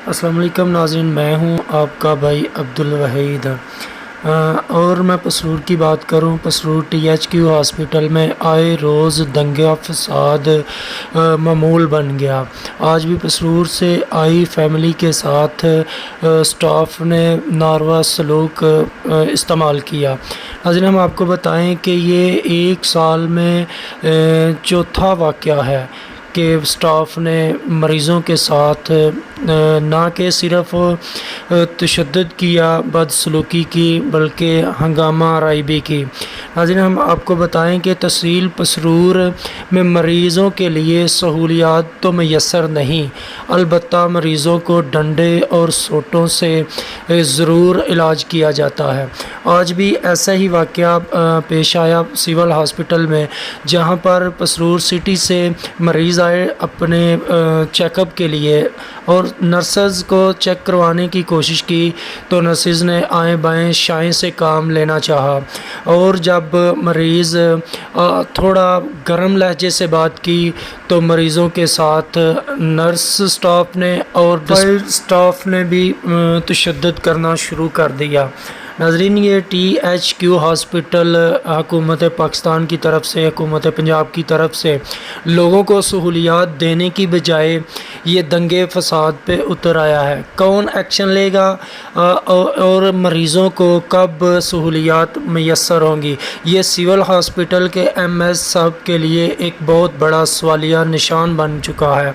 السلام علیکم ناظرین، میں ہوں آپ کا بھائی عبدالوحید اور میں پسرور کی بات کروں۔ پسرور THQ ہاسپٹل میں آئے روز دنگا فساد معمول بن گیا۔ آج بھی پسرور سے آئی فیملی کے ساتھ سٹاف نے ناروا سلوک استعمال کیا۔ ناظرین، ہم آپ کو بتائیں کہ یہ ایک سال میں چوتھا واقعہ ہے کہ سٹاف نے مریضوں کے ساتھ نہ کہ صرف تشدد کیا، بدسلوکی کی، بلکہ ہنگامہ آرائی بھی کی۔ ناظرین، ہم آپ کو بتائیں کہ تحصیل پسرور میں مریضوں کے لیے سہولیات تو میسر نہیں، البتہ مریضوں کو ڈنڈے اور سوٹوں سے ضرور علاج کیا جاتا ہے۔ آج بھی ایسا ہی واقعہ پیش آیا سول ہاسپٹل میں، جہاں پر پسرور سٹی سے مریض آئے اپنے چیک اپ کے لیے اور نرسز کو چیک کروانے کی کوشش کی تو نرسز نے آئیں بائیں شائیں سے کام لینا چاہا، اور جب مریض تھوڑا گرم لہجے سے بات کی تو مریضوں کے ساتھ نرس سٹاف نے اور سٹاف نے بھی تشدد کرنا شروع کر دیا۔ ناظرین، یہ THQ ہاسپٹل حکومت پاکستان کی طرف سے، حکومت پنجاب کی طرف سے لوگوں کو سہولیات دینے کی بجائے یہ دنگے فساد پہ اتر آیا ہے۔ کون ایکشن لے گا اور مریضوں کو کب سہولیات میسر ہوں گی؟ یہ سول ہاسپٹل کے MS صاحب کے لیے ایک بہت بڑا سوالیہ نشان بن چکا ہے۔